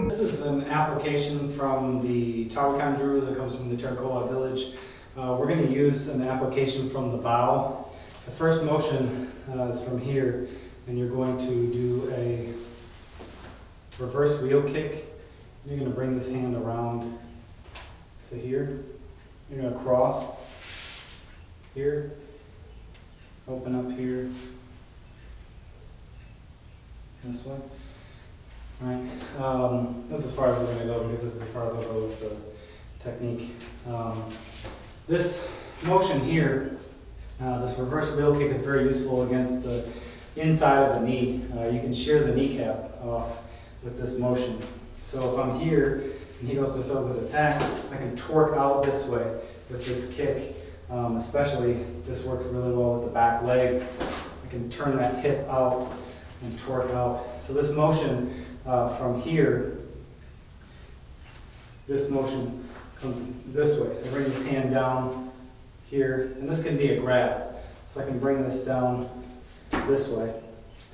This is an application from the Tawekan Juru that comes from the Tarik Kolot village. We're going to use an application from the bow. The first motion is from here, and you're going to do a reverse wheel kick. You're going to bring this hand around to here. You're going to cross here, open up here, this way. All right, that's as far as we're going to go because this is as far as I'll go with the technique. This motion here, this reverse wheel kick, is very useful against the inside of the knee. You can shear the kneecap off with this motion. So if I'm here and he goes to throw the attack, I can torque out this way with this kick. Especially, this works really well with the back leg. I can turn that hip out and torque out. So this motion from here, this motion comes this way. I bring this hand down here, and this can be a grab. So I can bring this down this way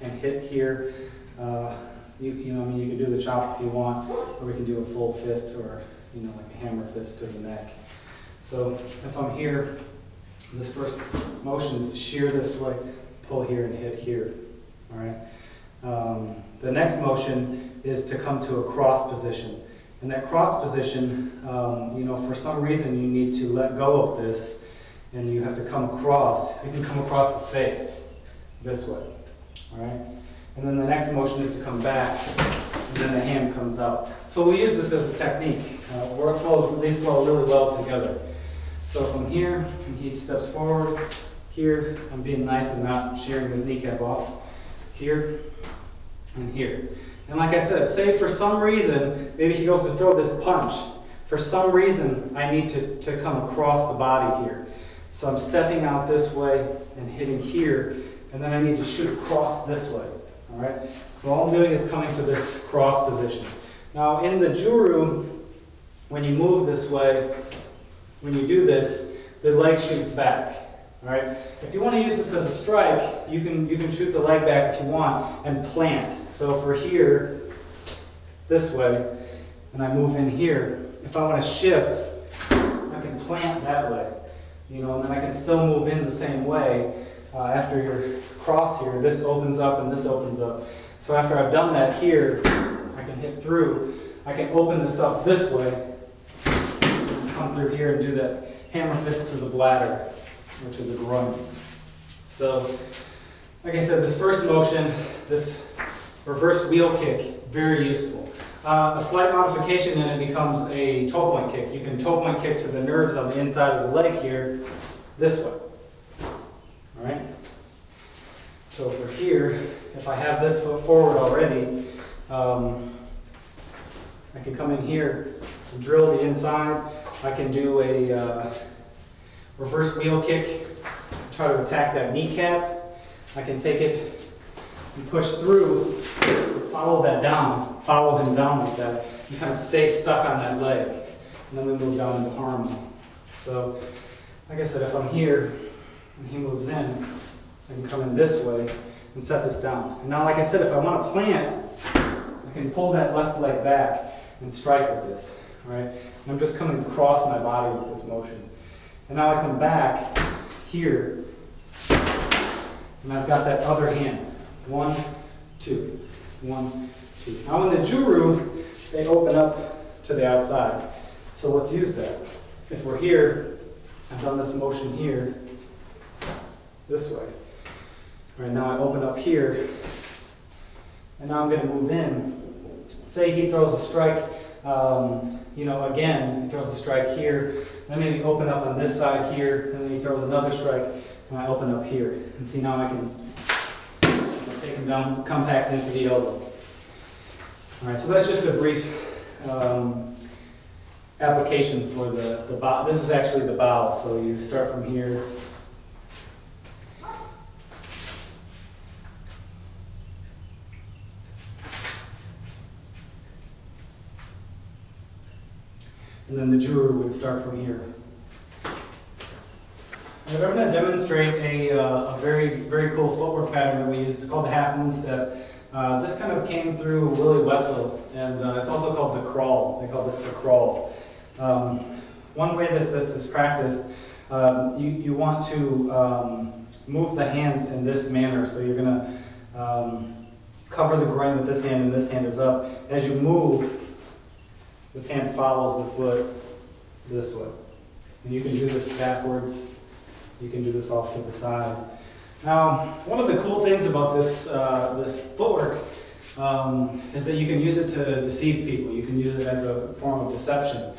and hit here. You can do the chop if you want, or we can do a full fist, or like a hammer fist to the neck. So if I'm here, this first motion is to shear this way, pull here, and hit here. All right. The next motion is to come to a cross position. And that cross position, for some reason you need to let go of this, and you have to come across. You can come across the face this way. All right. And then the next motion is to come back, and then the hand comes out. So we use this as a technique where these flow really well together. So from here, and he steps forward. Here, I'm being nice and not shearing his kneecap off. Here, and here. And like I said, say for some reason, maybe he goes to throw this punch. For some reason, I need to come across the body here. So I'm stepping out this way and hitting here, and then I need to shoot across this way. All right? So all I'm doing is coming to this cross position. Now in the Juru, when you move this way, when you do this, the leg shoots back. All right? If you want to use this as a strike, you can shoot the leg back if you want and plant. So if we're here this way, and I move in here, if I want to shift, I can plant that way. And then I can still move in the same way. After your cross here, this opens up and this opens up. So after I've done that here, I can hit through. I can open this up this way, come through here and do that hammer fist to the bladder, or to the groin. So, like I said, this first motion, this reverse wheel kick, very useful. A slight modification and it becomes a toe point kick. You can toe point kick to the nerves on the inside of the leg here, this way. All right? So for here, if I have this foot forward already, I can come in here and drill the inside. I can do a reverse wheel kick, try to attack that kneecap. I can take it and push through, follow that down, follow him down like that, and kind of stay stuck on that leg. And then we move down into harmony. So, like I said, if I'm here and he moves in, I can come in this way and set this down. And now, like I said, if I want to plant, I can pull that left leg back and strike with this. All right? And I'm just coming across my body with this motion. And now I come back here, and I've got that other hand. 1, 2, 1, 2. Now in the Juru, they open up to the outside. So let's use that. If we're here, I've done this motion here, this way. All right, now I open up here, and now I'm going to move in. Say he throws a strike, again, he throws a strike here, then maybe open up on this side here, and then he throws another strike, and I open up here. And see, now I can take him down, come back into the elbow. All right, so that's just a brief application for the bow. This is actually the bow, so you start from here. And then the Juru would start from here. And I'm going to demonstrate a very, very cool footwork pattern that we use. It's called the half moon step. This kind of came through Willie Wetzel and it's also called the crawl. They call this the crawl. One way that this is practiced, you want to move the hands in this manner. So you're going to cover the groin with this hand and this hand is up. As you move, this hand follows the foot this way. And you can do this backwards. You can do this off to the side. Now, one of the cool things about this, this footwork is that you can use it to deceive people. You can use it as a form of deception.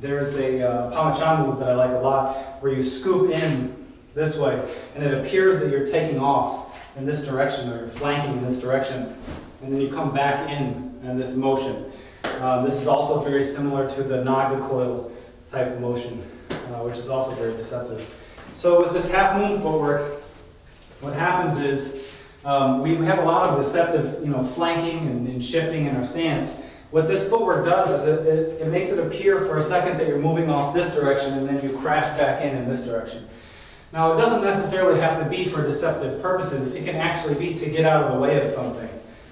There's a Pamachan move that I like a lot where you scoop in this way and it appears that you're taking off in this direction or you're flanking in this direction and then you come back in this motion. This is also very similar to the Naga coil type of motion, which is also very deceptive. So with this half moon footwork, what happens is we have a lot of deceptive, flanking and shifting in our stance. What this footwork does is it makes it appear for a second that you're moving off this direction and then you crash back in this direction. Now, it doesn't necessarily have to be for deceptive purposes. It can actually be to get out of the way of something.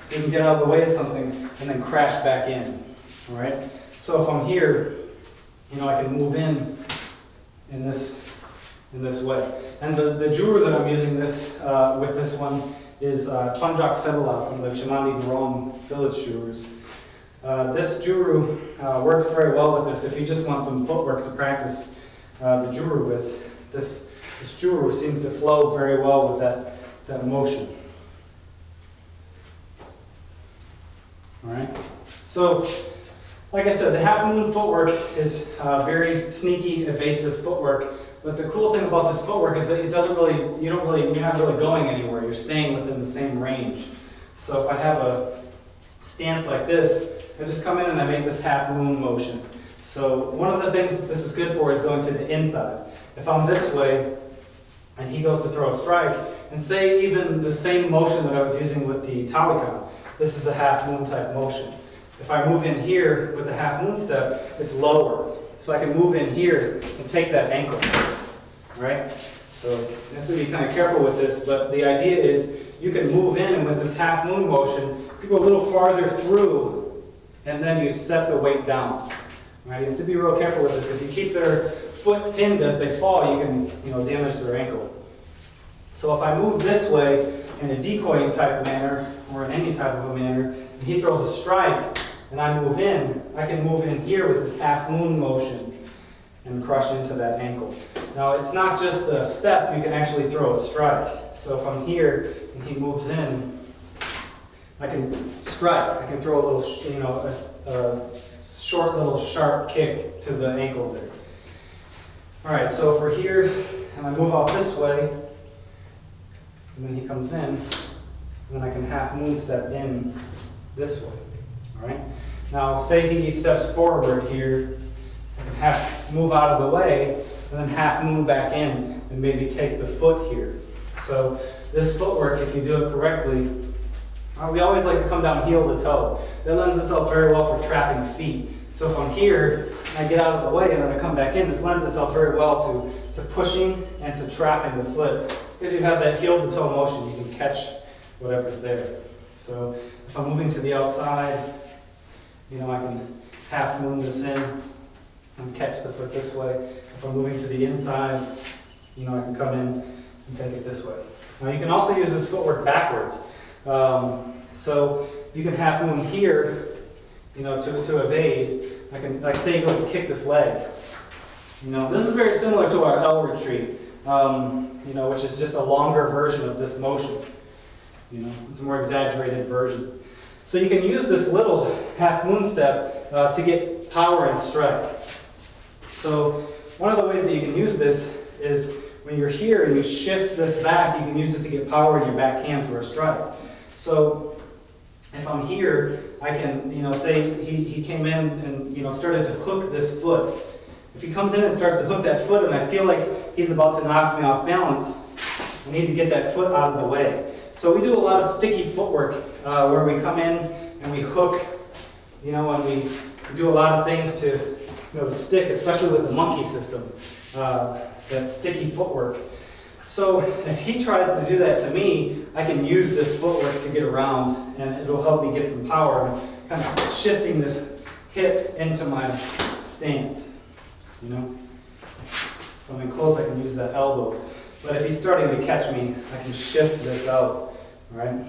So you can get out of the way of something and then crash back in. All right? So if I'm here, I can move in this way. And the Juru that I'm using this with this one is Tonjak Sebala from the Cimande Grom village Jurus. This Juru works very well with this. If you just want some footwork to practice the Juru with, this Juru seems to flow very well with that motion. All right. So, like I said, the half moon footwork is very sneaky, evasive footwork. But the cool thing about this footwork is that it doesn't really, you're not really going anywhere. You're staying within the same range. So if I have a stance like this, I just come in and I make this half moon motion. So one of the things that this is good for is going to the inside. If I'm this way and he goes to throw a strike, and say even the same motion that I was using with the Tawekan, this is a half moon type motion. If I move in here with a half moon step, it's lower. So I can move in here and take that ankle, right? So you have to be kind of careful with this, but the idea is you can move in and with this half moon motion, you go a little farther through and then you set the weight down. Right? You have to be real careful with this. If you keep their foot pinned as they fall, you can damage their ankle. So if I move this way in a decoying type manner or in any type of a manner, and he throws a strike, and I move in, I can move in here with this half moon motion and crush into that ankle. Now it's not just a step, you can actually throw a strike. So if I'm here and he moves in, I can strike. I can throw a little, a short little sharp kick to the ankle there. All right, so if we're here and I move off this way, and then he comes in, and then I can half moon step in this way. All right. Now, say he steps forward here, and move out of the way, and then half moon back in, and maybe take the foot here. So this footwork, if you do it correctly, we always like to come down heel to toe. That lends itself very well for trapping feet. So if I'm here, and I get out of the way, and then I come back in, this lends itself very well to pushing and to trapping the foot, because you have that heel to toe motion. You can catch whatever's there. So if I'm moving to the outside, I can half moon this in and catch the foot this way. If I'm moving to the inside, I can come in and take it this way. Now you can also use this footwork backwards. So you can half moon here, to evade. I can, like say you go to kick this leg. This is very similar to our L retreat, which is just a longer version of this motion. It's a more exaggerated version. So you can use this little half moon step to get power and strike. So one of the ways that you can use this is when you're here and you shift this back, you can use it to get power in your back hand for a strike. So if I'm here, I can, say he came in and, started to hook this foot. If he comes in and starts to hook that foot and I feel like he's about to knock me off balance, I need to get that foot out of the way. So we do a lot of sticky footwork where we come in and we hook, and we do a lot of things to stick, especially with the monkey system, that sticky footwork. So if he tries to do that to me, I can use this footwork to get around, and it'll help me get some power. I'm kind of shifting this hip into my stance, you know. If I'm in close, I can use that elbow. But if he's starting to catch me, I can shift this out, all right?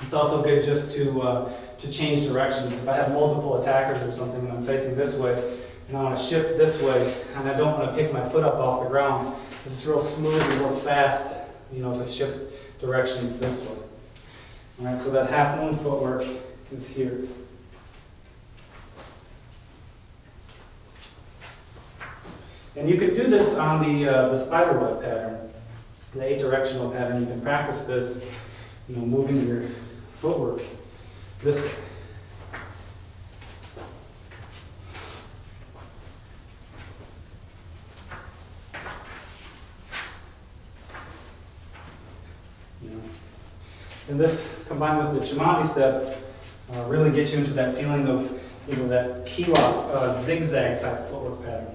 It's also good just to change directions. If I have multiple attackers or something and I'm facing this way, and I want to shift this way, and I don't want to pick my foot up off the ground, this is real smooth and real fast, you know, to shift directions this way. All right, so that half moon footwork is here. And you can do this on the spider web pattern, the 8-directional pattern. You can practice this, you know, moving your footwork this way. You know. And this, combined with the Cimande step, really gets you into that feeling of, you know, that key lock, zigzag type footwork pattern.